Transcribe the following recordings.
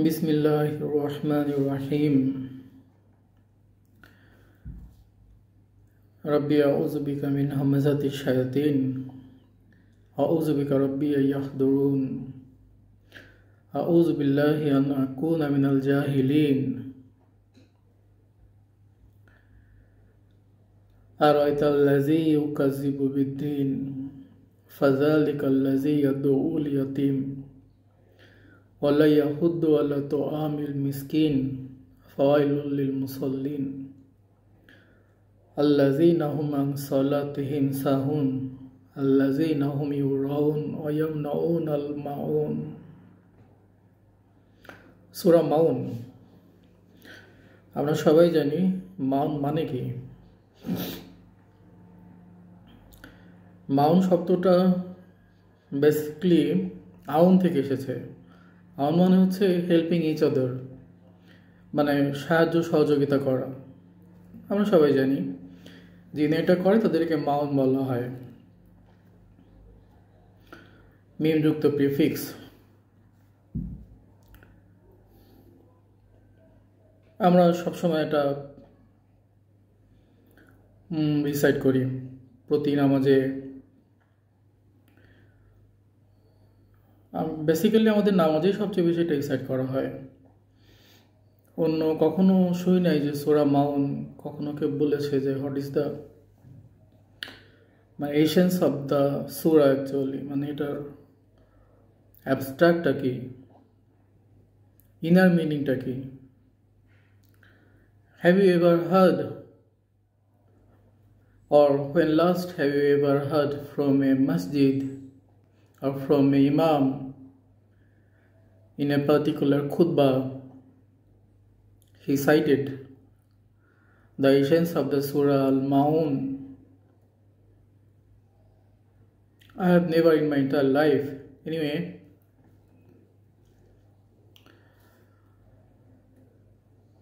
बिस्मिल्लाहिर्रहमानिर्रहीम। रब्बी अऊज़ु बिका मिन हमज़ातिश शयातीन अऊज़ु बिका रब्बी अन यहदुरून अऊज़ु बिल्लाहि अन अकूना मिनल जाहिलीन। अरअयतल्लज़ी युकज़्ज़िबु बिद्दीन फ़ज़ालिकल्लज़ी यदउल यतीम वला यहुद्दु अला तुआमिल मिस्कीन फ़वाइलुल लिल मुसल्लीन अल्लज़ीना हुम अन सलातिहिम साहून अल्लज़ीना हुम युराऊन व यमनऊनल माऊन। সূরা মাউন। আমরা সবাই জানি মাউন মানে কি। মাউন শব্দটা বেসিক্যালি আউন থেকে এসেছে। আউন মানে হচ্ছে হেল্পিং ইচ আদার, মানে সাহায্য সহযোগিতা করা। আমরা সবাই জানি যিনি এটা করে তাদেরকে মাউন বলা হয়। মিমযুক্ত প্রিফিক্স। আমরা সবসময় এটা রিসাইট করি প্রতি নামাজে। বেসিক্যালি আমাদের নামাজেই সবচেয়ে বেশি এটা রিসাইট করা হয়। অন্য কখনো শুই নাই যে সূরা মাউন কখনো কেউ বলেছে যে হোয়াট ইজ দ্য মানে essence of the Surah actually, মানে এটার অ্যাবস্ট্রাক্টটা কি, ইনার মিনিংটা কি। Have you ever heard, or when last have you ever heard from a masjid or from an imam in a particular khutbah, he cited the essence of the Surah Al-Ma'un? I have never in my entire life. Anyway,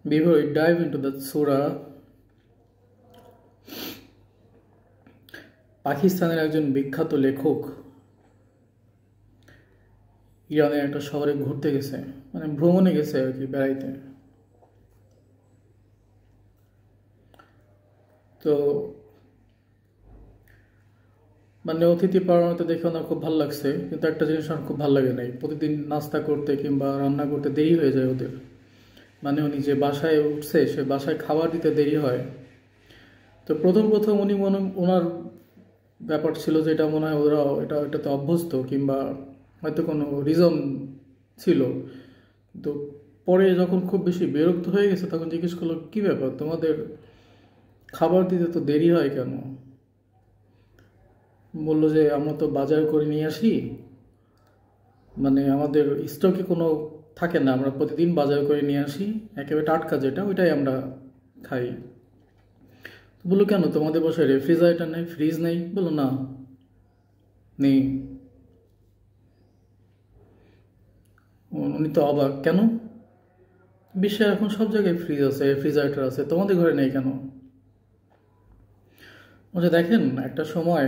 before we dive into the surah, পাকিস্তানের একজন বিখ্যাত লেখক ইরানের একটা শহরে ঘুরতে গেছে, মানে ভ্রমণে গেছে আর কি, বেড়াইতে। তো মানে অতিথি পরায়ণতা দেখে ওনার খুব ভালো লাগছে, কিন্তু একটা জিনিস আমার খুব ভালো লাগে নাই। প্রতিদিন নাস্তা করতে কিংবা রান্না করতে দেরি হয়ে যায় ওদের, মানে উনি যে বাসায় উঠছে সে বাসায় খাবার দিতে দেরি হয়। তো প্রথম উনি ওনার ব্যাপার ছিল যে এটা মনে হয় ওরা এটাতে অভ্যস্ত কিংবা হয়তো কোনো রিজন ছিল। তো পরে যখন খুব বেশি বিরক্ত হয়ে গেছে তখন জিজ্ঞেস করলো, কী ব্যাপার তোমাদের খাবার দিতে তো দেরি হয় কেন? বললো যে আমরা তো বাজার করে নিয়ে আসি, মানে আমাদের স্টকে কোনো থাকে না, আমরা প্রতিদিন বাজার করে নিয়ে আসি, একেবারে টাটকা যেটা ওইটাই আমরা খাই। বললো কেন তোমাদের বাসায় রেফ্রিজারেটর নেই, ফ্রিজ নেই? বললো না, নেই। উনি তো অবাক, কেন? বিশ্বের এখন সব জায়গায় ফ্রিজ আছে, রেফ্রিজারেটর আছে, তোমাদের ঘরে নেই কেন? বলছে দেখেন, একটা সময়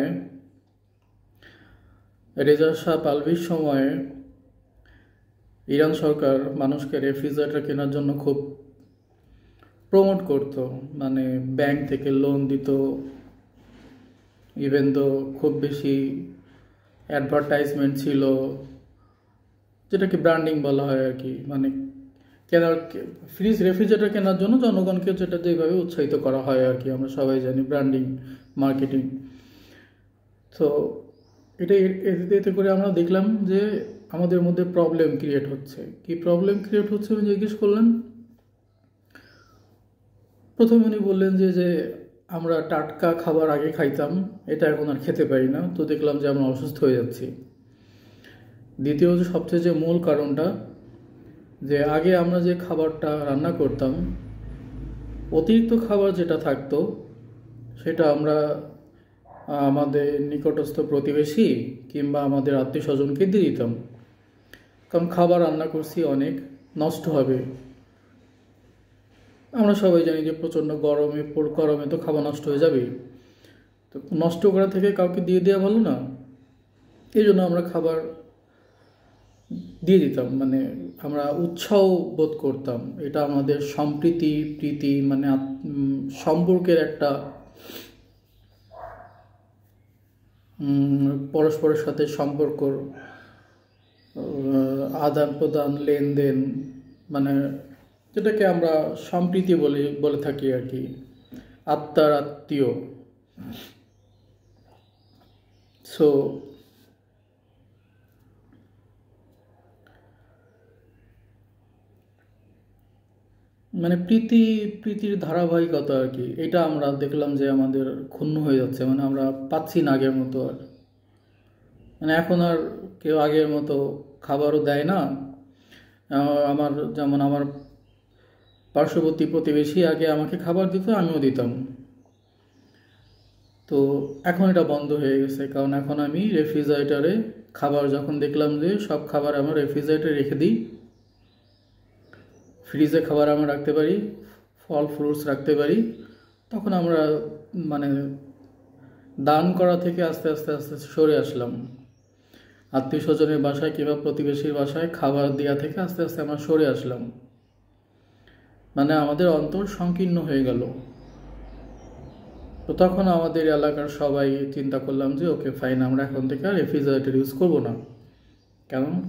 রেজা শাহ পালভির সময়ে ইরান সরকার মানুষকে রেফ্রিজারেটর কেনার জন্য খুব প্রমোট করতো, মানে ব্যাংক থেকে লোন দিত, ইভেন তো খুব বেশি অ্যাডভার্টাইজমেন্ট ছিল, যেটাকে ব্র্যান্ডিং বলা হয় আর কি। মানে রেফ্রিজারেটর কেনার জন্য জনগণকে যেটা যেভাবে উৎসাহিত করা হয় আর কি, আমরা সবাই জানি ব্র্যান্ডিং, মার্কেটিং। তো এতে করে আমরা দেখলাম যে আমাদের মধ্যে প্রবলেম ক্রিয়েট হচ্ছে। কি প্রবলেম ক্রিয়েট হচ্ছে উনি জিজ্ঞেস করলেন। প্রথমে উনি বললেন যে আমরা টাটকা খাবার আগে খাইতাম, এটা এখন আর খেতে পারি না, তো দেখলাম যে আমরা অসুস্থ হয়ে যাচ্ছি। দ্বিতীয় যে সবচেয়ে যে মূল কারণটা, যে আগে আমরা যে খাবারটা রান্না করতাম, অতিরিক্ত খাবার যেটা থাকতো সেটা আমরা আমাদের নিকটস্থ প্রতিবেশী কিংবা আমাদের আত্মীয় স্বজনকে দিয়ে দিতাম, কারণ খাবার রান্না করছি অনেক, নষ্ট হবে। আমরা সবাই জানি যে প্রচণ্ড গরমে তো খাবার নষ্ট হয়ে যাবেই, তো নষ্ট করা থেকে কাউকে দিয়ে দেওয়া ভালো না। এই জন্য আমরা খাবার দিয়ে দিতাম, মানে আমরা উৎসাহ বোধ করতাম। এটা আমাদের সম্প্রীতি প্রীতি মানে সম্পর্কের একটা পরস্পরের সাথে সম্পর্ক, আদান প্রদান লেনদেন, মানে যেটাকে আমরা সম্প্রীতি বলে বলে থাকি আর কি, আত্মার আত্মীয়। সো মানে প্রীতির ধারাবাহিকতা আর কি, এটা আমরা দেখলাম যে আমাদের ক্ষুণ্ণ হয়ে যাচ্ছে, মানে আমরা পাচ্ছি না আগের মতো আর। মানে এখন আর কেউ আগের মতো খাবারও দেয় না। আমার যেমন আমার পার্শ্ববর্তী প্রতিবেশী আগে আমাকে খাবার দিত, আমিও দিতাম। তো এখন এটা বন্ধ হয়ে গেছে, কারণ এখন আমি রেফ্রিজারেটরে খাবার, যখন দেখলাম যে সব খাবার আমার রেফ্রিজারেটরে রেখে দিই, ফ্রিজে খাবার আমরা রাখতে পারি, ফল ফ্রুটস রাখতে পারি, তখন আমরা মানে দান করা থেকে আস্তে আস্তে আস্তে সরে আসলাম। আত্মীয় স্বজনের বাসায় কিংবা প্রতিবেশীর বাসায় খাবার দেওয়া থেকে আস্তে আস্তে আমরা সরে আসলাম। মানে আমাদের অন্তর সংকীর্ণ হয়ে গেল। তো তখন আমাদের এলাকার সবাই চিন্তা করলাম যে ওকে ফাইন, আমরা এখন থেকে আর রেফ্রিজারেটর ইউজ করবো না।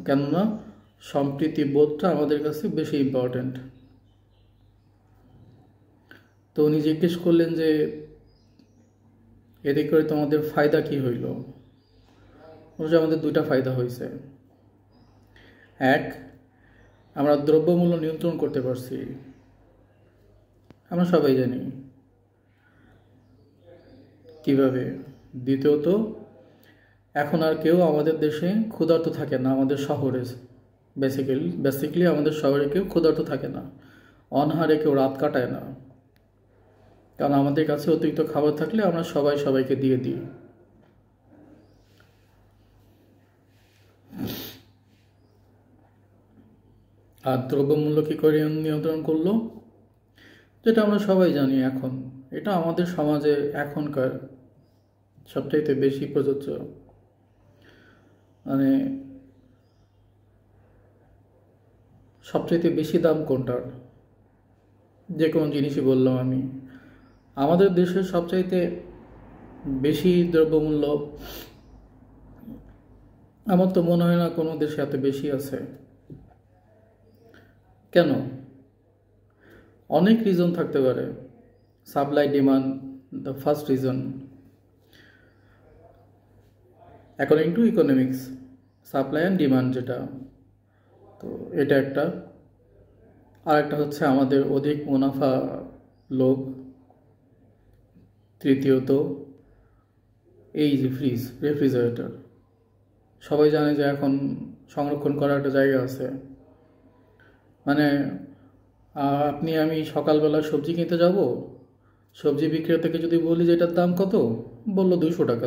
কেননা সম্প্রীতি বোধটা আমাদের কাছে বেশি ইম্পর্ট্যান্ট। তো উনি জিজ্ঞেস করলেন যে এতে করে তোমাদের ফায়দা কি হইল? বলছে আমাদের দুইটা ফায়দা হয়েছে। এক, আমরা দ্রব্যমূল্য নিয়ন্ত্রণ করতে পারছি, আমরা সবাই জানি কিভাবে। দ্বিতীয়ত, এখন আর কেউ আমাদের দেশে ক্ষুধার্ত থাকে না, আমাদের শহরে বেসিক্যালি আমাদের শহরে কেউ ক্ষুধার্ত থাকে না, অনাহারে কেউ রাত কাটায় না, কারণ আমাদের কাছে অতিরিক্ত খাবার থাকলে আমরা সবাইকে দিয়ে দিই। আর দ্রব্যমূল্য কী করে নিয়ন্ত্রণ করলো, যেটা আমরা সবাই জানি এখন, এটা আমাদের সমাজে এখনকার সবচাইতে বেশি প্রযোজ্য। মানে সবচাইতে বেশি দাম কোনটার, যে কোনো জিনিসই বললাম আমি, আমাদের দেশের সবচাইতে বেশি দ্রব্যমূল্য আমার তো মনে হয় না কোনো দেশে এত বেশি আছে। কেন? অনেক রিজন থাকতে পারে। Supply demand the first reason, according to economics, supply and demand যেটা, তো এটা একটা। আর একটা হচ্ছে আমাদের অধিক মুনাফা লোভ। তৃতীয়ত এই যে রেফ্রিজারেটর, সবাই জানে যে এখন সংরক্ষণ করার একটা জায়গা আছে। মানে আপনি আমি সকালবেলা সবজি কিনতে যাব, সবজি বিক্রেতাকে যদি বলি যে এটার দাম কত, বললো 200 টাকা।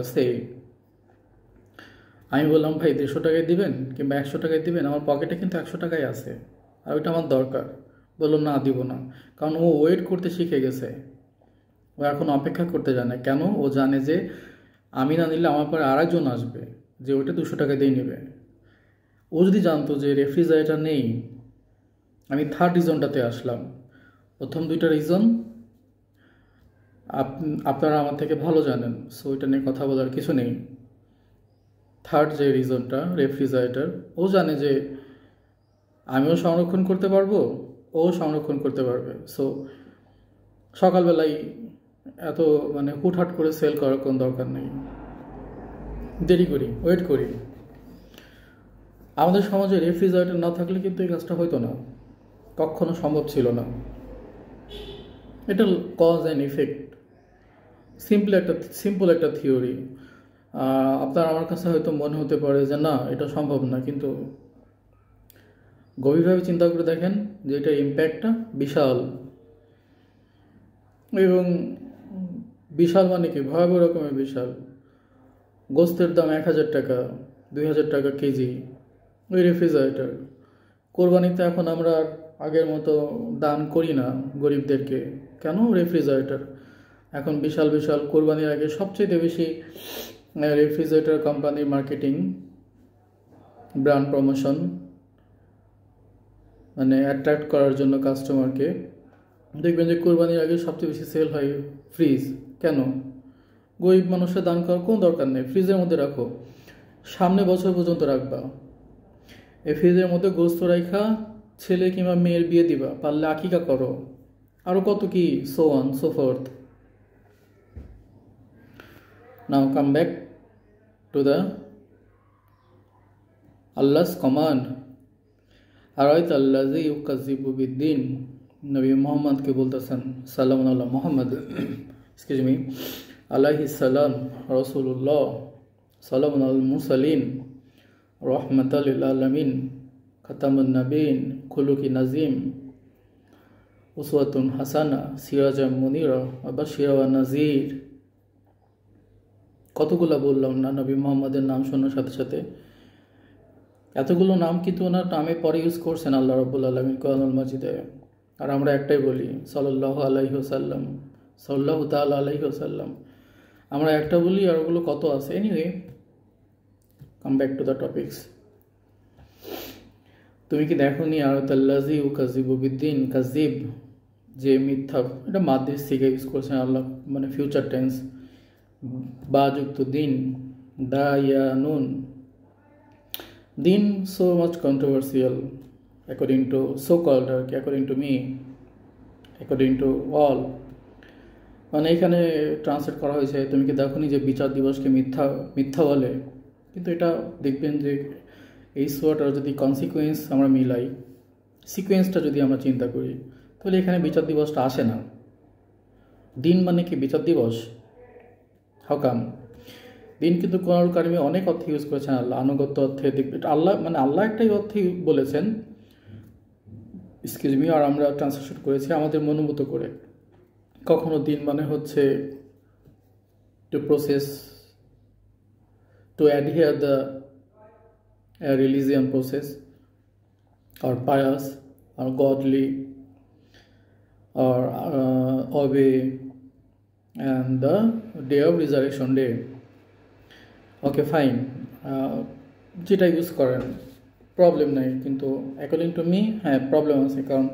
আমি বললাম ভাই 150 টাকায় দিবেন কিংবা 100 টাকায় দিবেন, আমার পকেটে কিন্তু 100 টাকাই আছে আর ওইটা আমার দরকার। বললো না, দিব না, কারণ ও ওয়েট করতে শিখে গেছে, ও এখন অপেক্ষা করতে জানে। কেন? ও জানে যে আমি না নিলে আমার পরে আরেকজন আসবে যে ওইটা 200 টাকা দিয়ে নেবে। ও যদি জানতো যে রেফ্রিজারেটর নেই, আমি থার্ড রিজনটাতে আসলাম। প্রথম দুইটা রিজন আপনারা আমার থেকে ভালো জানেন, সো ওইটা নিয়ে কথা বলার কিছু নেই। থার্ড যে রিজনটা, রেফ্রিজারেটর, ও জানে যে আমিও সংরক্ষণ করতে পারবো, ও সংরক্ষণ করতে পারবে। সো সকালবেলায় এত মানে হুটহাট করে সেল করার কোনো দরকার নেই, দেরি করি, ওয়েট করি। আমাদের সমাজে রেফ্রিজারেটর না থাকলে কিন্তু এই কাজটা হইতো না, কখনো সম্ভব ছিল না। এটা কজ অ্যান্ড ইফেক্ট, সিম্পল একটা থিওরি। আপনার আমার কাছে হয়তো মনে হতে পারে যে না, এটা সম্ভব না, কিন্তু গভীরভাবে চিন্তা করে দেখেন যে এটার ইম্প্যাক্টটা বিশাল। এবং বিশাল মানে কি, ভয়াবহ রকমের বিশাল। গোস্তের দাম 1000 টাকা, 2000 টাকা কেজি, ওই রেফ্রিজারেটর। কোরবানিতে এখন আমরা আগের মতো দান করি না গরিবদেরকে, কেন? রেফ্রিজারেটর। এখন বিশাল কোরবানির আগে সবচেয়ে বেশি রেফ্রিজারেটর কোম্পানির মার্কেটিং, ব্র্যান্ড প্রমোশন, মানে অ্যাট্রাক্ট করার জন্য কাস্টমারকে। দেখবেন যে কোরবানির আগে সবচেয়ে বেশি সেল হয় ফ্রিজ। কেন? গরিব মানুষের দান করার কোনো দরকার নেই, ফ্রিজের মধ্যে রাখো, সামনে বছর পর্যন্ত রাখবা। এই ফ্রিজের মধ্যে গোস্ত রাখা ছেলে কিংবা মেয়ের বিয়ে দিবা, পারলে আকিকা করো, আরও কত কি, so on so forth. Now come back to the Allah's command. আরাইতা আল্লাযী ইউকাযযিবু বিদ্দীন। নবী মুহাম্মদকে বলতেছেন, সাল্লাল্লাহু আলা মুহাম্মদ, এক্সকিউজ মি, আলাইহিস সালাম, রাসূলুল্লাহ, সালামুন আলাল মুরসালিন, রাহমাতাল লিল আলামিন, খাতামুন নাবিয়িন, খুলুকি নাজিম, উসওয়াতুন হাসানা, সিরাজাম মুনিরা, বাশীরা ওয়া নাযীর। কতগুলা বললাম না নবী মুহাম্মদের নাম শোনার সাথে সাথে? এতগুলো নাম কিন্তু ওনার নামে পরে ইউজ করছেন আল্লাহ রাব্বুল আলামিন কোরআনুল মাজিদে। আর আমরা একটাই বলি, সাল্লাল্লাহু আলাইহি ওয়াসাল্লাম, সাল্লাল্লাহু তাআলা আলাইহি ওয়াসাল্লাম। আমরা একটা বলি, আর ওগুলো কত আছে। Anyway, come back to the topics. তুমি কি দেখো নি আরাইতাল্লাযী ইউকাযযিবু বিদ্দীন, কাযিব যে মিথ্যা, এটা মাদ্রিস থেকে ইউজ করছেন আল্লাহ, মানে ফিউচার টেন্স, বা যুক্ত দিন, দা ইয়া নুন। Din so much controversial according to so-called, according to me, according to all. মানে এখানে ট্রান্সলেট করা হয়েছে, তুমি কি দেখোনি যে বিচার দিবসকে মিথ্যা মিথ্যা বলে। কিন্তু এটা দেখবেন যে এই সোয়াটার যদি কনসিকুয়েন্স আমরা মিলাই, সিকোয়েন্সটা যদি আমরা চিন্তা করি, তাহলে এখানে বিচার দিবসটা আসে না। দিন মানে কি বিচার দিবস? হাউকাম? দিন কিন্তু কোরআনুল কারিমে অনেক অর্থে ইউজ করেছেন আল্লাহ, আনুগত্য অর্থে। আল্লাহ মানে আল্লাহ একটাই অর্থে বলেছেন, এক্সকিউজ মি, আর আমরা ট্রান্সলেশন করেছি আমাদের মনোমত করে। কখনো দিন মানে হচ্ছে to process, to adhere the religion process, or pious, or godly, or obey, and the day of resurrection day. Okay fine, যেটা ইউজ করেন প্রবলেম নাই, কিন্তু অ্যাকর্ডিং টু মি হ্যাঁ প্রবলেম আছে। কারণ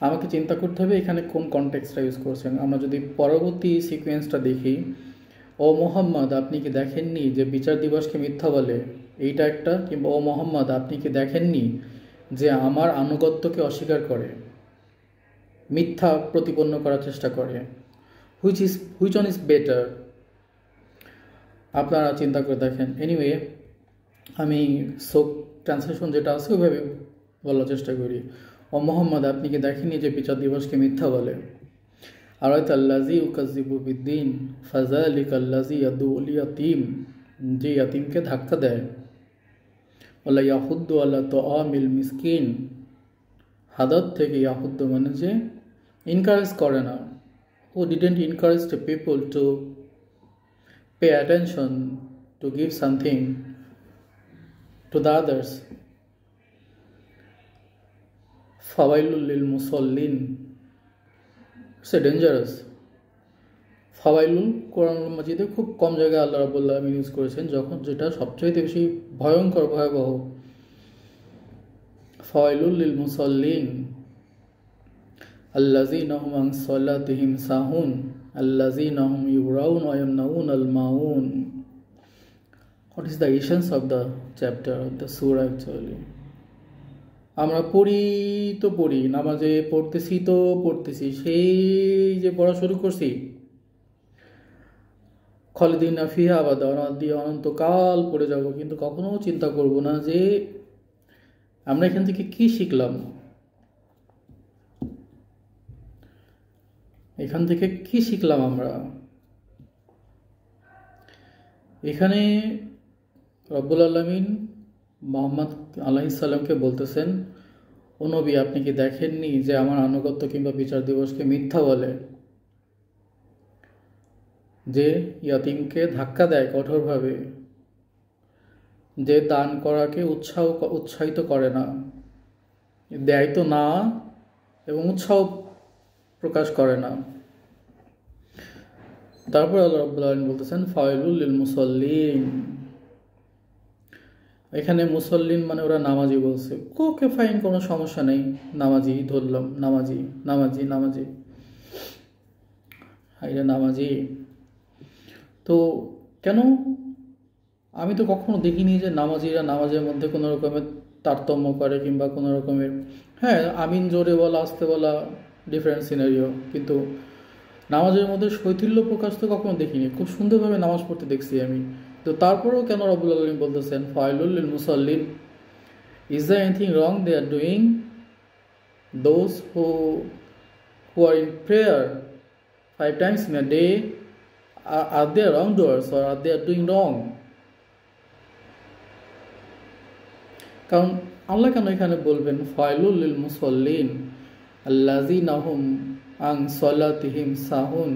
আমাকে চিন্তা করতে হবে এখানে কোন কনটেক্সটটা ইউজ করছেন। আমরা যদি পরবর্তী সিকোয়েন্সটা দেখি, ও মোহাম্মদ আপনি কি দেখেননি যে বিচার দিবসকে মিথ্যা বলে, এইটা একটা। কিংবা ও মোহাম্মদ আপনি কি দেখেননি যে আমার আনুগত্যকে অস্বীকার করে, মিথ্যা প্রতিপন্ন করার চেষ্টা করে। Which one is better? আপনারা চিন্তা করে দেখেন। এনিওয়ে, আমি সোক ট্রান্সলেশন যেটা আছে ওইভাবে বলার চেষ্টা করি। ও মোহাম্মদ আপনি কি দেখেননি যে বিচার দিবসকে মিথ্যা বলে। আরাইতাল্লাযী ইউকাযযিবু বিদ্দীন ফাযালিকাল্লাযী ইয়াদুল ইয়াতীম, যে ইয়াতীমকে ধাক্কা দেয়। ওয়ালা ইয়াহুদ্দু আলা তুআমিল মিসকিন, হাদাত থেকে ইয়াহুদ্দু মানে যে ইনকারেজ করে না। ও didn't encourage the people to pay attention, to give something to the others. Fawailul lil musallin, it's a dangerous. ফাওয়াইলুল কোরআনুল মাজিদে খুব কম জায়গায় আল্লাহ রাব্বুল আলামিন ইউজ করেছেন, যখন যেটা সবচাইতে বেশি ভয়ঙ্কর ভয়াবহ। ফাওয়াইলুল লিল মুসাল্লিন আল্লাযীনা হুম আন সালাতিহিম সাহুন আল্লাযীনা হুম ইউরাউন ওয়া ইয়ামনাউনাল মাউন। What is the essence of the chapter of the surah actually? আমরা পড়ি তো পড়ি, নামাজে পড়তেছি তো পড়তেছি, সেই যে পড়া শুরু করছি খালিদিনা ফিহা আবাদা, দিয়ে অনন্তকাল পড়ে যাব, কিন্তু কখনো চিন্তা করব না যে আমরা এখান থেকে কি শিখলাম, এখান থেকে কি শিখলাম আমরা। এখানে রব্বুল আলামিন মুহাম্মদ আলাইহিস সালামকে বলতেছেন, ও নবী আপনি কি দেখেননি যে আমার আনুগত্য কিংবা বিচার দিবসকে মিথ্যা বলে, যে ইয়াতিমকে ধাক্কা দেয় কঠোরভাবে, যে দান করাকে উৎসাহিত করে না, দেয় তো না এবং উৎসাহ প্রকাশ করে না। তারপর আল্লাহ রাব্বুল আলামিন বলতেছেন ফাওয়াইলুল লিল মুসাল্লিন, এখানে মুসল্লিন মানে ওরা নামাজি বলছে, ওকে ফাইন, কোনো সমস্যা নেই, নামাজি ধরলাম, নামাজি নামাজি নামাজি, এটা নামাজি। তো কেন, আমি তো কখনো দেখিনি যে নামাজিরা নামাজের মধ্যে কোনো রকমের তারতম্য করে কিংবা কোনো রকমের, হ্যাঁ আমিন জোরে বলা আস্তে বলা ডিফারেন্ট সিনারিও, কিন্তু নামাজের মধ্যে শৈথিল্য প্রকাশ তো কখনো দেখিনি, খুব সুন্দরভাবে নামাজ পড়তে দেখছি আমি। তো তারপরেও কেন রব্বুল আলামিন বলতেছেন ফাইলুল লিল মুসাল্লিন, is there anything wrong they are doing, those who are in prayer 5 times in a day, are they wrongdoers or are they doing wrong? কারণ আল্লাহ কেন এখানে বলবেন ফাইলুল লিল মুসাল্লিন আল্লাযিনা হুম আন সালাতিহিম সাহুন,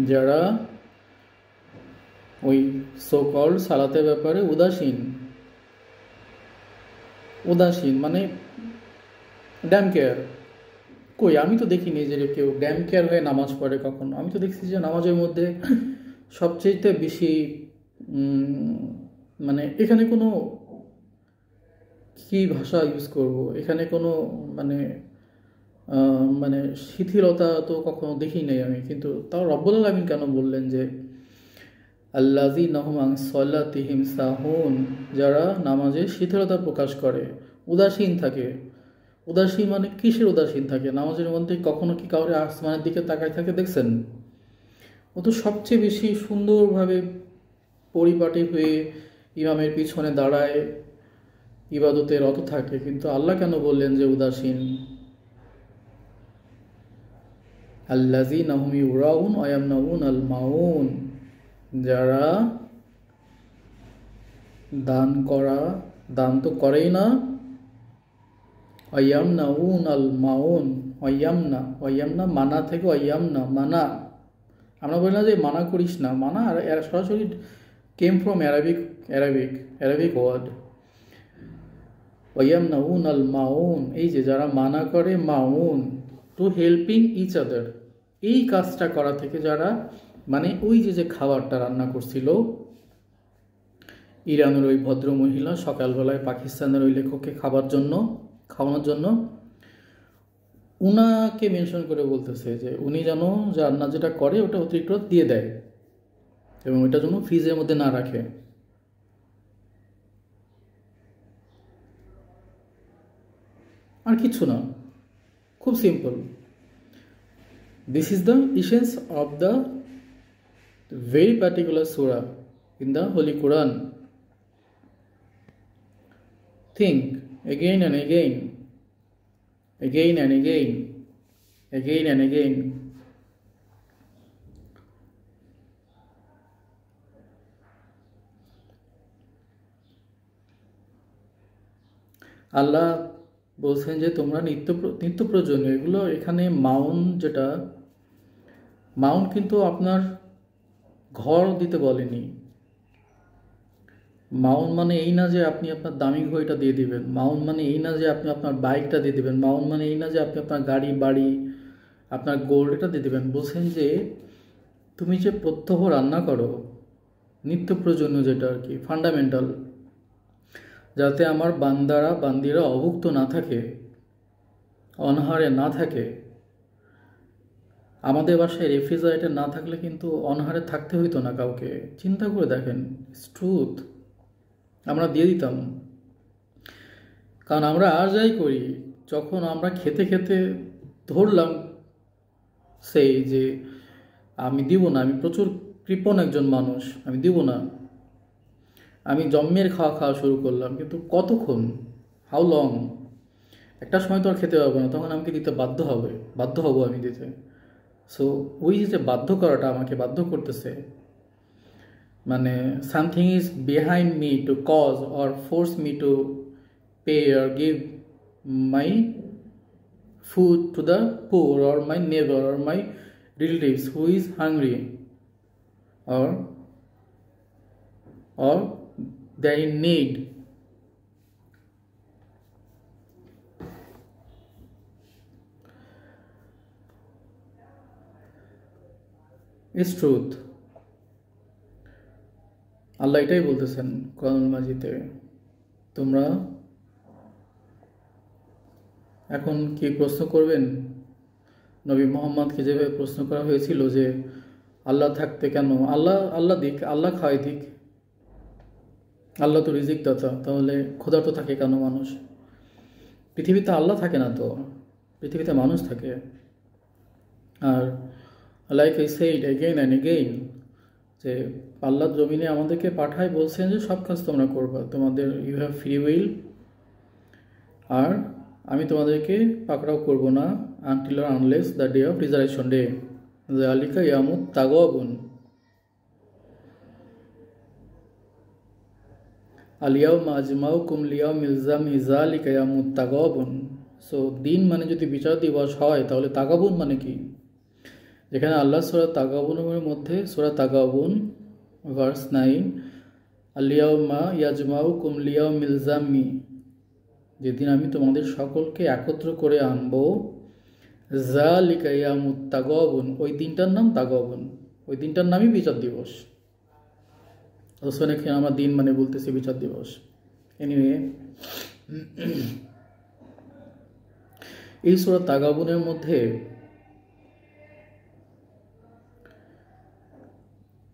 যারা ওই সো কল্ড সালাতের ব্যাপারে উদাসীন, উদাসীন মানে ড্যাম কেয়ার। কই, আমি তো দেখিনি যে কেউ ড্যাম কেয়ার হয়ে নামাজ পড়ে কখনো। আমি তো দেখছি যে নামাজের মধ্যে সবচেয়ে বেশি মানে এখানে কোনো কি ভাষা ইউজ করব, এখানে কোনো মানে মানে শিথিলতা তো কখনো দেখি নাই আমি, কিন্তু তাও রব্বুল আলামিন কেন বললেন যে আল্লাযিনা হুম আন সালাতিহিম সাহুন, যারা নামাজে শিথিলতা প্রকাশ করে, উদাসীন থাকে। উদাসীন মানে কিসের উদাসীন থাকে? নামাজের মধ্যে কখনো কি কাউরে আসমানের দিকে তাকায় থাকে দেখছেন? ও তো সবচেয়ে বেশি সুন্দরভাবে পরিপাটি হয়ে ইমামের পিছনে দাঁড়ায়, ইবাদতে রত থাকে, কিন্তু আল্লাহ কেন বললেন যে উদাসীন? আল্লাযিনা হুম ইউরাউন ওয়া ইয়ামনাউনাল মাউন, যারা দান করা, দান তো করেই না, ওয়ায়ামনাউনাল মাউন, ওয়ায়ামনা মানা থেকে ওয়ায়ামনা মানা, আমরা বলি না যে মানা করিস না, মানা আর সরাসরি কেম ফ্রম অ্যারাবিক ওয়ার্ড ওয়ায়ামনাউনাল মাউন, এই যে যারা মানা করে, মাউন টু হেল্পিং ইচ আদার, এই কাজটা করা থেকে যারা, মানে ওই যে খাবারটা রান্না করছিল ইরানের ওই ভদ্র মহিলা সকালবেলায় পাকিস্তানের ওই লেখককে খাওয়ানোর জন্য উনাকে মেনশন করে বলতেছে যে উনি যেন রান্না যেটা করে ওটা অতিরিক্ত দিয়ে দেয় এবং ওটা যেন ফ্রিজের মধ্যে না রাখে। আর কিছু না, খুব simple. This is the essence of the very particular Surah in the Holi Quran. Think again and again, again and again, again and again. আল্লাহ বলছেন যে তোমরা নিত্য প্রয়োজনীয় এগুলো, এখানে মাউন্ট কিন্তু আপনার ঘর দিতে বলেনি। মাউন মানে এই না যে আপনি আপনার দামি ঘড়িটা দিয়ে দিবেন, মাউন মানে এই না যে আপনি আপনার বাইকটা দিয়ে দিবেন, মাউন মানে এই না যে আপনি আপনার গাড়ি বাড়ি আপনার গোল্ড এটা দিয়ে দিবেন। বলছেন যে তুমি যে প্রত্যহ রান্না করো, নিত্য প্রয়োজনীয় যেটা আর কি ফান্ডামেন্টাল, যাতে আমার বান্দিরা অভুক্ত না থাকে, অনাহারে না থাকে। আমাদের বাসায় রেফ্রিজারেটর না থাকলে কিন্তু অনাহারে থাকতে হইতো না কাউকে। চিন্তা করে দেখেন, ইটস ট্রুথ, আমরা দিয়ে দিতাম। কারণ আমরা আর যাই করি, যখন আমরা খেতে খেতে ধরলাম সেই যে আমি দিব না, আমি প্রচুর কৃপণ একজন মানুষ, আমি দিব না, আমি জম্মের খাওয়া শুরু করলাম, কিন্তু কতক্ষণ, হাউ লং? একটা সময় তো আর খেতে পারবো না, তখন আমাকে দিতে বাধ্য হব আমি দিতে। সো ওই যে বাধ্য করাটা আমাকে বাধ্য করতেছে, মানে something is behind me to cause or force me to pay or give my food to the poor or my neighbor or my relatives who is hungry or they are in need. It's truth. আল্লাহ এটাই বলতেছেন কোরআনুল মাজিদে, তোমরা এখন কি প্রশ্ন করবেন? নবী মোহাম্মদকে যেভাবে প্রশ্ন করা হয়েছিল যে আল্লাহ থাকতে কেন, আল্লাহ আল্লাহ দিক, আল্লাহ খাওয়াই দিক, আল্লাহ তো রিজিক দাতা, তাহলে ক্ষুধার্ত থাকে কেন মানুষ? পৃথিবীতে আল্লাহ থাকে না তো, পৃথিবীতে মানুষ থাকে। আর like I said again and again, যে আল্লাহ জমিনে আমাদেরকে পাঠায়, বলছেন যে সব কাজ তোমরা করবা, তোমাদের ইউ হ্যাভ ফ্রি উইল, আর আমি তোমাদেরকে পাকড়াও করব না until or unless the day of resurrection day, যালিকা ইয়ামুত তাগাবুন আলিয়াউমা আজমাউকুম লিয়াউমিল জামি যালিকা ইয়ামুত তাগাবুন। সো দিন মানে যদি বিচার দিবস হয়, তাহলে তাগাবুন মানে কি? যেখানে আল্লাহ সূরা তাগাবুনের মধ্যে, সূরা তাগাবুন ভার্স 9, আলিয়াউমা ইয়াজমাউকুম লিয়াউমিল জামি, যেদিন আমি তোমাদের সকলকে একত্র করে আনবো, যালিকা ইয়ামুত তাগাবুন, ওই দিনটার নাম তাগাবুন, ওই দিনটার নামই বিচার দিবস। অথচ আমরা দিন মানে বলতেছি বিচার দিবস। এনিওয়ে, এই সূরা তাগাবুনের মধ্যে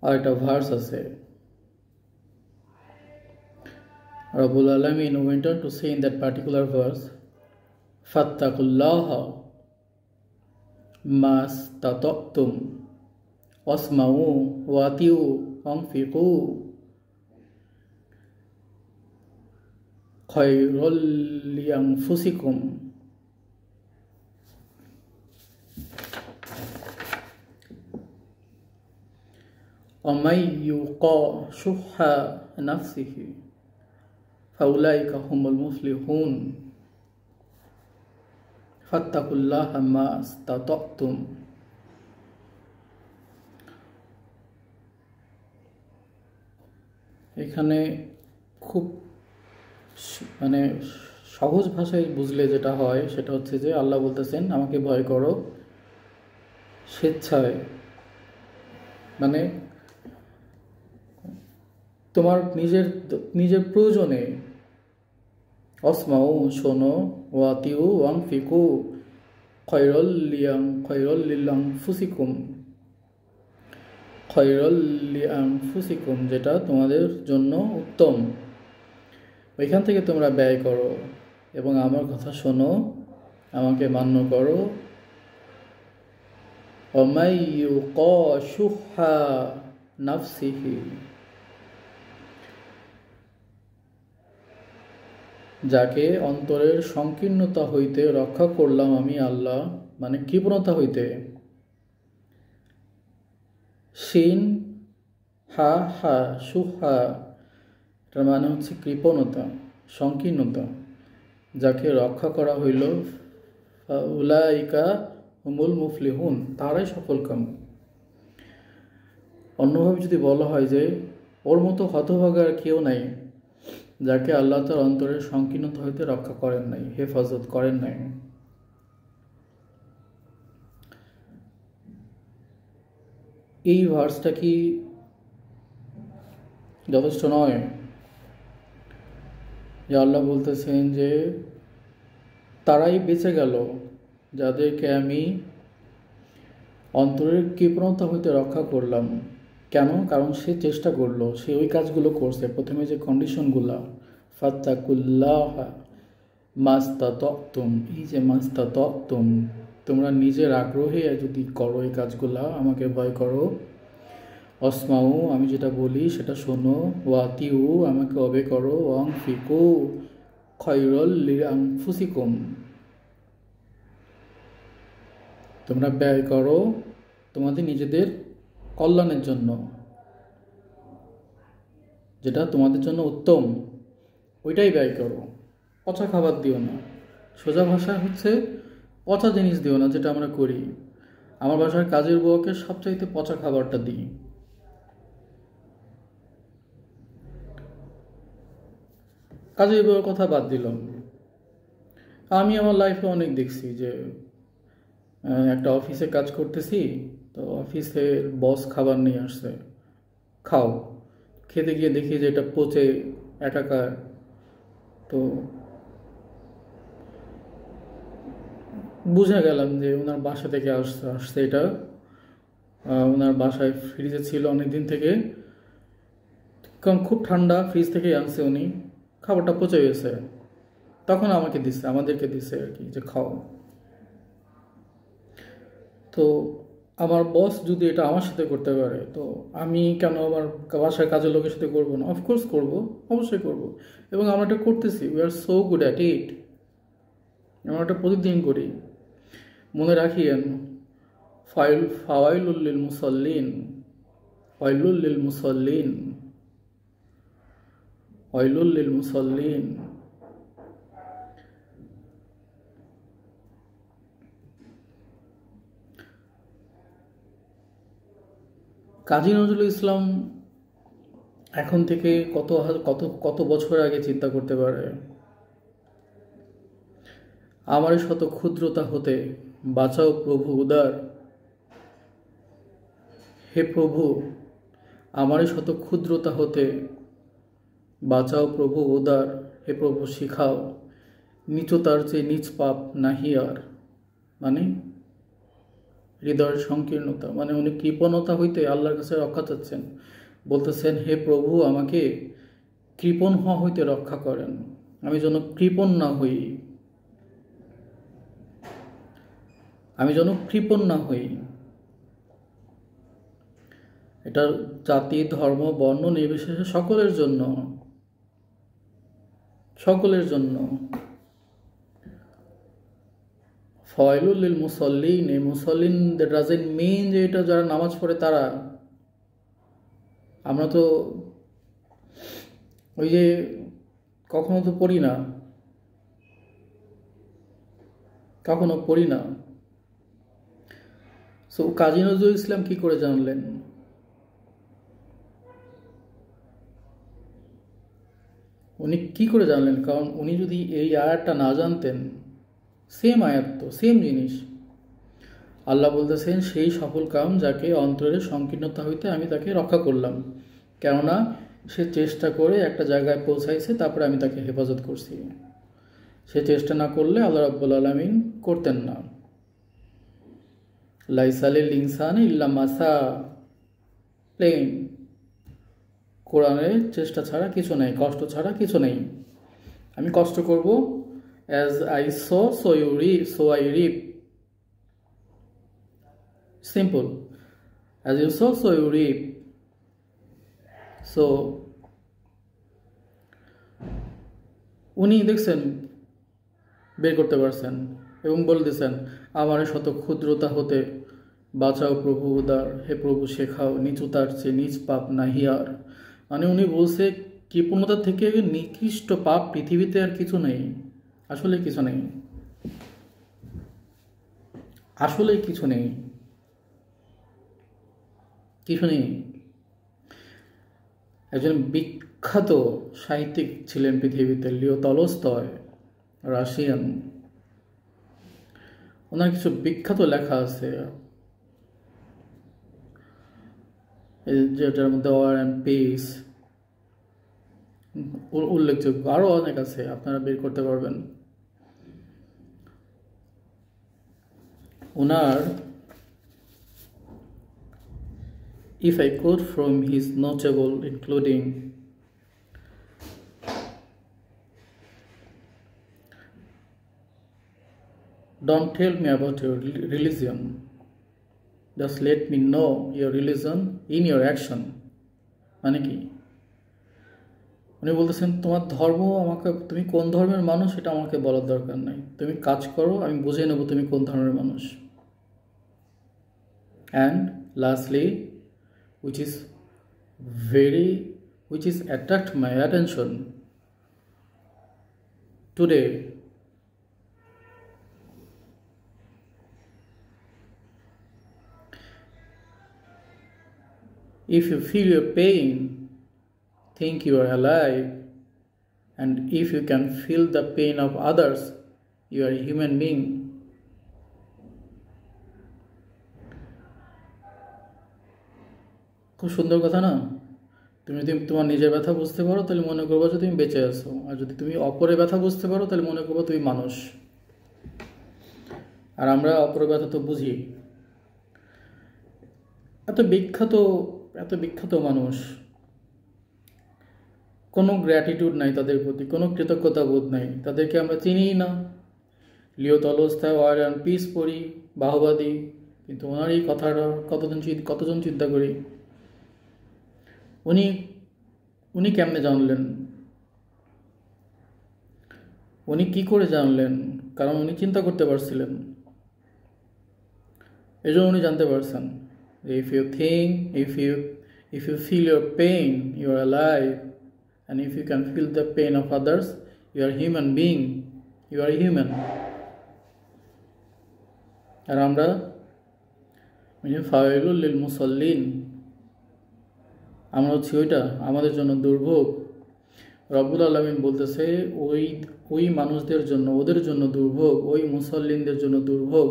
আরেকটা ভার্স আছে। Rabbul Alamin went on to say in that particular verse, fattaqullaha mastata'tum wasma'u wati'u anfiqu khairul lianfusikum wa may yuqa shuhha nafsihi ফাউলাইকা হুমুল মুফলিহুন ফাত্তাকুল্লাহা মাস্তাতাতুম। এখানে খুব মানে সহজ ভাষায় বুঝলে যেটা হয় সেটা হচ্ছে যে আল্লাহ বলতেছেন আমাকে ভয় করো স্বেচ্ছায়, মানে তোমার নিজের প্রয়োজনে, অসমাউ শোনো, ওয়াতিউ ওয়ানফিকু খয়রল লিআনফুসিকুম, খয়রল লিআনফুসিকুম, যেটা তোমাদের জন্য উত্তম, ওইখান থেকে তোমরা ব্যয় করো এবং আমার কথা শোনো, আমাকে মান্য করো। ওয়ামাই ইউকা শুহা নাফসিহি, যাকে অন্তরের সংকীর্ণতা হইতে রক্ষা করলাম আমি আল্লাহ, মানে কৃপণতা হইতে, শিন হা হা সুহা, এটার মানে হচ্ছে কৃপণতা, সংকীর্ণতা, যাকে রক্ষা করা হইল, উলাইকা হুমুল মুফলিহুন, তারাই সফলকাম। অন্যভাবে যদি বলা হয় যে ওর মতো হতভাগা আর কেউ নাই যাকে আল্লাহ তার অন্তরের সংকীর্ণতা হইতে রক্ষা করেন নাই, হেফাজত করেন নাই। এই ভার্সটা কি যথেষ্ট নয় যে আল্লাহ বলতেছেন যে তারাই বেঁচে গেল যাদেরকে আমি অন্তরের কৃপণতা হইতে রক্ষা করলাম? কেন? কারণ সে চেষ্টা করলো, সে ওই কাজগুলো করছে। প্রথমে যে কন্ডিশনগুলা, ফাত্তাকুল্লাহা মাস্তাতাতুম, এই যে মাস্তাতাতুম, তোমরা নিজের আগ্রহে যদি করো এই কাজগুলা, আমাকে ভয় করো, অসমাউ, আমি যেটা বলি সেটা শোনো, ওয়াতিউ, আমাকে অবে করো, ওয়ানফিকু খয়রল লিআনফুসিকুম, তোমরা ব্যয় করো তোমাদের নিজেদের কল্যাণের জন্য, যেটা তোমাদের জন্য উত্তম, ওইটাই ব্যয় করো। পচা খাবার দিও না। সোজা ভাষা হচ্ছে পচা জিনিস দিও না, যেটা আমরা করি। আমার বাসার কাজের বউকে সবচাইতে পচা খাবারটা দিই। কাজের বউয়ের কথা বাদ দিলাম, আমি আমার লাইফে অনেক দেখছি যে একটা অফিসে কাজ করতেছি, তো অফিসের বস খাবার নিয়ে আসছে, খাও, খেতে গিয়ে দেখি যে এটা পচে একাকার। তো বুঝে গেলাম যে ওনার বাসা থেকে আসছে এটা। ওনার বাসায় ফ্রিজে ছিল অনেক দিন থেকে, কারণ খুব ঠান্ডা, ফ্রিজ থেকেই আনছে উনি। খাবারটা পচে গেছে, তখন আমাকে দিচ্ছে, আমাদেরকে দিচ্ছে আর কি, যে খাও। তো আমার বস যদি এটা আমার সাথে করতে পারে, তো আমি কেন আমার বাসায় কাজের লোকের সাথে করবো না? অফকোর্স করব, অবশ্যই করব। এবং আমরা এটা করতেছি, we are so good at it. আমরা এটা প্রতিদিন করি। মনে রাখিয়েন, ফাওয়াইলুল লিল মুসাল্লিন, ওয়াইলুল লিল মুসাল্লিন, ওয়াইলুল লিল মুসাল্লিন। কাজী নজরুল ইসলাম এখন থেকে কত কত কত বছর আগে চিন্তা করতে পারে, আমার শত ক্ষুদ্রতা হতে বাঁচাও প্রভু উদার। হে প্রভু, আমার শত ক্ষুদ্রতা হতে বাঁচাও প্রভু উদার। হে প্রভু শিখাও, নিচতার চেয়ে নিচ পাপ নাহি আর। মানে হৃদয়ের সংকীর্ণতা, মানে উনি কৃপণতা হইতে আল্লাহর কাছে রক্ষা চাচ্ছেন। বলতেছেন, হে প্রভু, আমাকে কৃপণ হওয়া হইতে রক্ষা করেন, আমি যেন কৃপণ না হই, আমি যেন কৃপণ না হই। এটা জাতি, ধর্ম, বর্ণ নির্বিশেষে সকলের জন্য, সকলের জন্য। ফয়লুল লিল মুসল্লিন, এই মুসল্লিন দ্যাট ডাজন্ট মিন যে এটা যারা নামাজ পড়ে তারা। আমরা তো ওই যে কখনো তো পড়ি না, কখনো পড়ি না। সো কাজী নজরুল ইসলাম কি করে জানলেন? উনি কি করে জানলেন? কারণ উনি যদি এই আয়াতটা না জানতেন, সেম আয়াত তো, সেম জিনিস। আল্লাহ বলতেছেন, সেই সফল কাম যাকে অন্তরের সংকীর্ণতা হইতে আমি তাকে রক্ষা করলাম, কেননা সে চেষ্টা করে একটা জায়গায় পৌঁছাইছে, তারপরে আমি তাকে হেফাজত করছি। সে চেষ্টা না করলে আল্লাহ রাব্বুল আলামিন করতেন না। লাইসালিল ইনসানি ইল্লা মাসা, প্লেন। কোরআনের চেষ্টা ছাড়া কিছু নেই, কষ্ট ছাড়া কিছু নেই। আমি কষ্ট করব, as I sow you reap, so I reap. Simple, as you sow you reap. So উনি দেখছেন, বের করতে পারছেন এবং বলে দিয়েছেন, আমার শত ক্ষুদ্রতা হতে বাঁচাও প্রভু উদার। হে প্রভু শেখাও, নিচুতার চেয়ে নিজ পাপ নাহি আর। মানে উনি বলছে, কৃপণতা থেকে নিকৃষ্ট পাপ পৃথিবীতে আর কিছু নেই, আসলে কিছু নেই, আসলে কিছু নেই, কিছু নেই। একজন বিখ্যাত সাহিত্যিক ছিলেন পৃথিবীতে, লিও টলস্টয়, রাশিয়ান। ওনার কিছু বিখ্যাত লেখা আছে, যেটার মধ্যে ওয়ার অ্যান্ড পিস উল্লেখযোগ্য, আরও অনেক আছে, আপনারা বের করতে পারবেন। ওনার if I quote from his notable including don't tell me about your religion, just let me know your religion in your action। মানে কি? উনি বলতেছেন, তোমার ধর্ম আমাকে, তুমি কোন ধর্মের মানুষ এটা আমাকে বলার দরকার নাই, তুমি কাজ করো, আমি বুঝে নেব তুমি কোন ধর্মের মানুষ। And lastly, which is attract my attention today, if you feel your pain, think you are alive, and if you can feel the pain of others, you are a human being। খুব সুন্দর কথা না? তুমি যদি তোমার নিজের ব্যথা বুঝতে পারো তাহলে মনে করবো যে তুমি বেঁচে আছো, আর যদি তুমি অপরের ব্যথা বুঝতে পারো তাহলে মনে করবো তুমি মানুষ। আর আমরা অপরের ব্যথা তো বুঝি। এত বিখ্যাত এত বিখ্যাত মানুষ, কোনো গ্র্যাটিটিউড নাই তাদের প্রতি, কোনো কৃতজ্ঞতা বোধ নাই, তাদেরকে আমরা চিনিই না। লিও তলস্তায় ওয়ার অ্যান্ড পিস পড়ি, বাহবাদী, কিন্তু ওনার এই কথাটা কতজন চিন্তা করি। উনি উনি কেমনে জানলেন, উনি কি করে জানলেন? কারণ উনি চিন্তা করতে পারছিলেন, এই জন্য উনি জানতে পারছেন। If you think, if you feel your pain, you are alive, and if you can feel the pain of others, you are human being, you are human. আর আমরা ফাওয়াইলুল লিল মুসাল্লিন, আমরা হচ্ছি ওইটা, আমাদের জন্য দুর্ভোগ। রব্বুল আলামিন বলতেছে ওই মানুষদের জন্য, ওদের জন্য দুর্ভোগ, ওই মুসল্লিনদের জন্য দুর্ভোগ।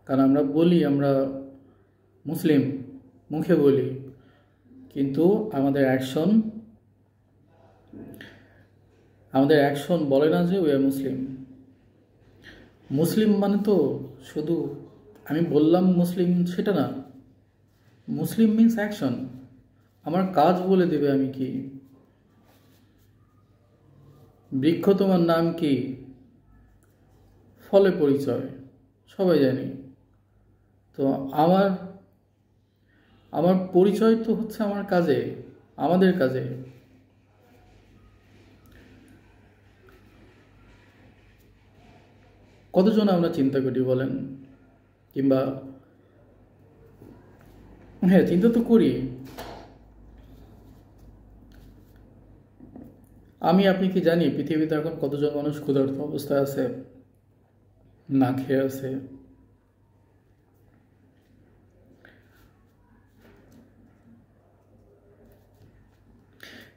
কারণ আমরা বলি আমরা মুসলিম, মুখে বলি, কিন্তু আমাদের অ্যাকশন বলে না যে উই আর মুসলিম। মুসলিম মানে তো শুধু আমি বললাম মুসলিম সেটা না, মুসলিম মিন্স অ্যাকশন। আমার কাজ বলে দেবে আমি কি। বৃক্ষ তোমার নাম কি, ফলে পরিচয়, সবাই জানি। তো আমার পরিচয় তো হচ্ছে আমার কাজে, আমাদের কাজে। কতজন আমরা চিন্তা করি বলেন? কিংবা হ্যাঁ, চিন্তা তো করি। আপনি কি জানি পৃথিবীতে এখন কতজন মানুষ ক্ষুধার্ত অবস্থায় আছে, না খেয়ে আছে?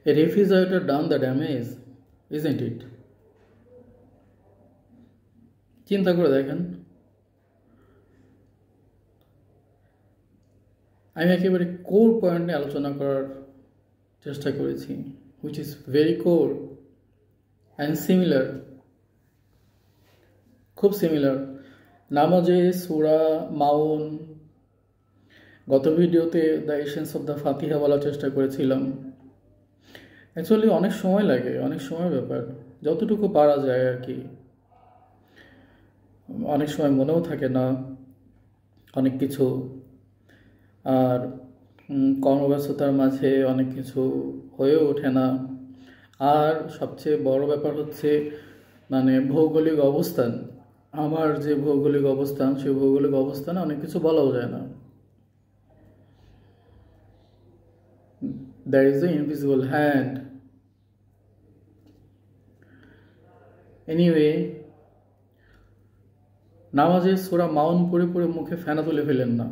A refrigerator done the damage, isn't it? চিন্তা করে দেখেন। আমি একেবারে কোর পয়েন্ট নিয়ে আলোচনা করার চেষ্টা করেছি, which is very core and similar, খুব সিমিলার। নামাজে সূরা মাউন, গত ভিডিওতে দ্য এসেন্স অফ দ্য ফাতিহা বলার চেষ্টা করেছিলাম। অ্যাকচুয়ালি অনেক সময় লাগে, অনেক সময় ব্যাপার, যতটুকু পারা যায় আর কি। অনেক সময় মনেও থাকে না অনেক কিছু, আর কর্মব্যস্ততার মাঝে অনেক কিছু হয়েও ওঠে না। আর সবচেয়ে বড় ব্যাপার হচ্ছে ভৌগোলিক অবস্থান। আমার যে ভৌগোলিক অবস্থান, সেই ভৌগোলিক অবস্থানে অনেক কিছু বলাও যায় না। There is an invisible hand. Anyway, নামাজে সূরা মাউন পড়ে পড়ে মুখে ফেনা তুলে ফেলেন না।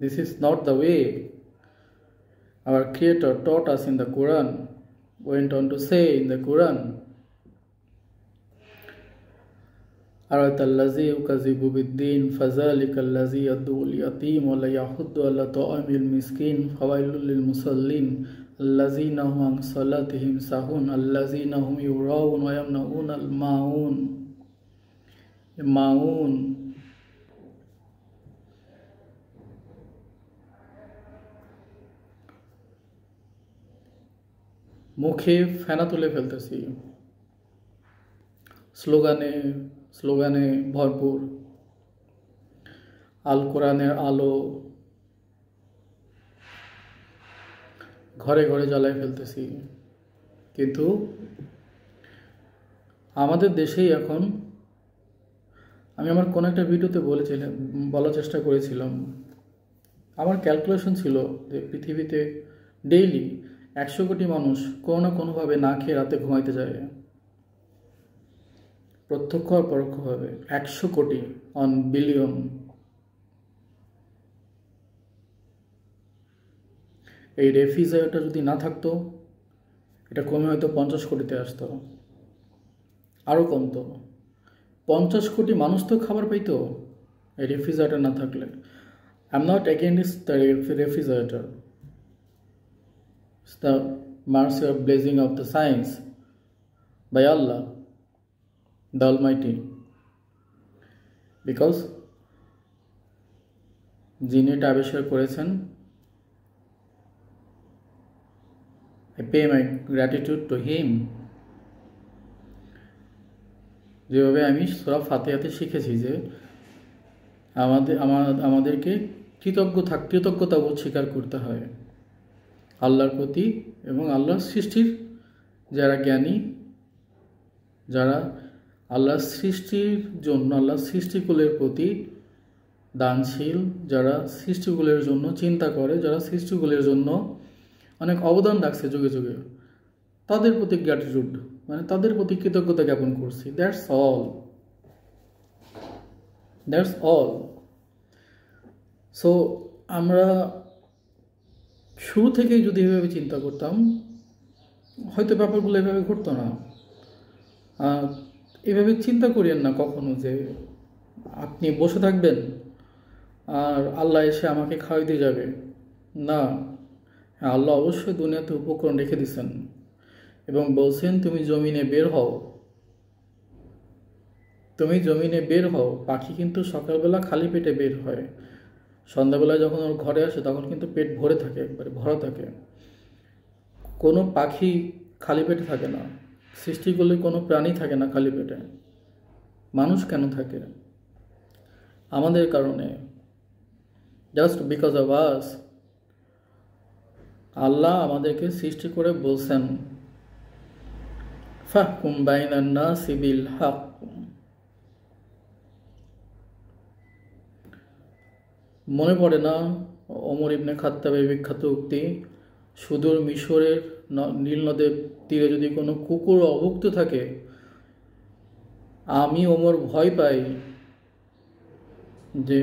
This is not the way our Creator taught us in the Quran. Went on to say in the Quran, أَرَأَيْتَ الَّذِي يُكَذِّبُ بِالدِّينِ فَذَلِكَ الَّذِي يَدْعُو الْيَتِيمَ وَلَا يَحُضُّ عَلَى طَعَامِ الْمِسْكِينِ فَوَيْلٌ لِلْمُصَلِّينَ الَّذِينَ هُمْ عَنْ صَلَاتِهِمْ سَاهُونَ الَّذِينَ هُمْ يُرَاءُونَ وَيَمْنَعُونَ الْمَاعُونَ। মুখে ফেনা তুলে ফেলতেছি, স্লোগানে ভরপুর, আল কোরআনের আলো ঘরে ঘরে জ্বালায় ফেলতেছি। কিন্তু আমাদের দেশেই এখন, আমি আমার কোনো একটা ভিডিওতে বলার চেষ্টা করেছিলাম, আমার ক্যালকুলেশন ছিল যে পৃথিবীতে ডেইলি 100 কোটি মানুষ কোনো না কোনোভাবে না খেয়ে রাতে ঘুমাইতে যায়, প্রত্যক্ষ আর পরোক্ষভাবে। 100 কোটি অন বিলিয়ন। এই রেফ্রিজারেটর যদি না থাকতো, এটা কমে হয়তো 50 কোটিতে আসতো, আরও কমতো। 50 কোটি মানুষ তো খাবার পাইতো, এই রেফ্রিজারেটর না থাকলে। I am not against the refrigerator, it's the mercy of blessing of the science by Allah the almighty, because যিনি এটা আবিষ্কার করেছেন, I pay my gratitude to him. যেভাবে আমি সূরা ফাতিহাতে শিখেছি যে আমাদেরকে কৃতজ্ঞতা বোধ স্বীকার করতে হয় আল্লাহর প্রতি এবং আল্লাহর সৃষ্টির যারা জ্ঞানী, যারা আল্লাহর সৃষ্টির জন্য, আল্লাহর সৃষ্টিকুলের প্রতি দানশীল, যারা সৃষ্টিকুলের জন্য চিন্তা করে, যারা সৃষ্টিকুলের জন্য অনেক অবদান রাখছে যুগে যুগে, তাদের প্রতি গ্র্যাটিটিউড মানে তাদের প্রতি কৃতজ্ঞতা জ্ঞাপন করছি। That's all. সো আমরা শুরু থেকেই যদি এভাবে চিন্তা করতাম, হয়তো ব্যাপারগুলো এভাবে ঘটতো না। এভাবে চিন্তা করিয়েন না কখনো যে আপনি বসে থাকবেন আর আল্লাহ এসে আমাকে খাওয়াইতে যাবে। না, হ্যাঁ, আল্লাহ অবশ্যই দুনিয়াতে উপকরণ রেখে দিয়েছেন এবং বলছেন তুমি জমিনে বের হও, তুমি জমিনে বের হও। পাখি কিন্তু সকালবেলা খালি পেটে বের হয়, সন্ধ্যাবেলায় যখন ওর ঘরে আসে তখন কিন্তু পেট ভরে থাকে, একবারে ভরা থাকে। কোনো পাখি খালি পেটে থাকে না, সৃষ্টি করলে কোনো প্রাণী থাকে না খালি পেটে। মানুষ কেন থাকে? আমাদের কারণে, জাস্ট বিকজ অফ আস। আল্লাহ আমাদেরকে সৃষ্টি করে বলছেন ফাহকুম বাইনান নাসি বিল হক। মনে পড়ে না ওমর ইবনে খাত্তাবের বিখ্যাত উক্তি, সুদূর মিশরের নীল নদের তীরে যদি কোনো কুকুর অভুক্ত থাকে, আমি ওমর ভয় পাই যে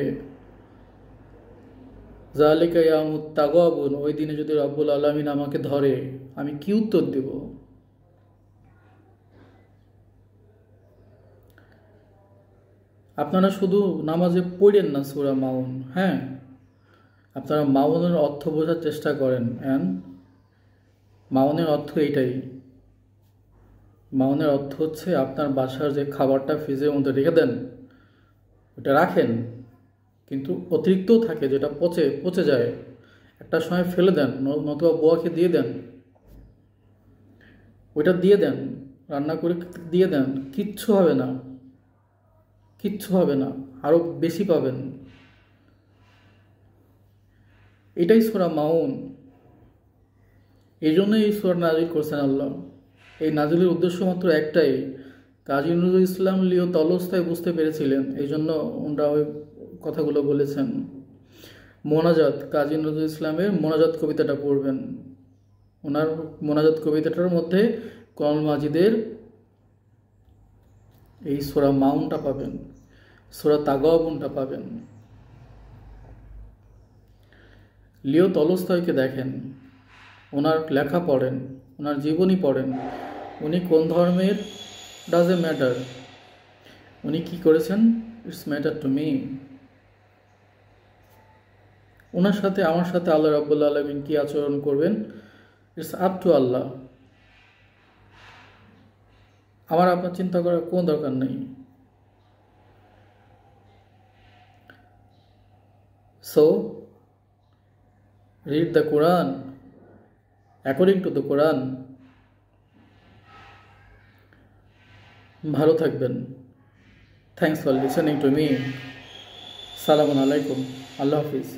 জালিকা ইয়াউমুত তাগাবুন, ওই দিনে যদি রব্বুল আলামিন আমাকে ধরে আমি কি উত্তর দেব? আপনারা শুধু নামাজে পড়েন না সূরা মাউন, হ্যাঁ, আপনারা মাউনের অর্থ বোঝার চেষ্টা করেন। অ্যান্ড মাউনের অর্থ এইটাই, মাউনের অর্থ হচ্ছে আপনার বাসার যে খাবারটা ফ্রিজের মধ্যে রেখে দেন, ওটা রাখেন কিন্তু অতিরিক্তও থাকে, যেটা পচে যায়, একটা সময় ফেলে দেন, নতুবা বুয়াকে দিয়ে দেন, ওইটা দিয়ে দেন, রান্না করে দিয়ে দেন, কিচ্ছু হবে না, আরও বেশি পাবেন। এটাই সূরা মাউন। এই জন্যই এই সূরা নাজিল করছেন আল্লাহ। এই নাজিলের উদ্দেশ্য মাত্র একটাই, কাজী নজরুল ইসলাম লিও তলস্তায় বুঝতে পেরেছিলেন, এই জন্য ওনারা ওই কথাগুলো বলেছেন। মোনাজাত, কাজী নজরুল ইসলামের মোনাজাত কবিতাটা পড়বেন, ওনার মোনাজাত কবিতাটার মধ্যে কোরআন মাজিদের এই সূরা মাউনটা পাবেন, সূরা তাগাবুনটা পাবেন। লিও তলস্তয়কে দেখেন, ওনার লেখা পড়েন, ওনার জীবনী পড়েন, উনি কোন ধর্মের ডাজন্ট ম্যাটার, উনি কি করেছেন ইটস ম্যাটার টু মি। ওনার সাথে আমার সাথে আল্লাহ রাব্বুল আলামিন কি আচরণ করবেন ইটস আপ টু আল্লাহ। আমার আপনার চিন্তা করার কোনো দরকার নেই। So read the Quran according to the Quran. ভালো থাকবেন। Thanks for listening to me. Assalamu alaikum. Allah Hafiz.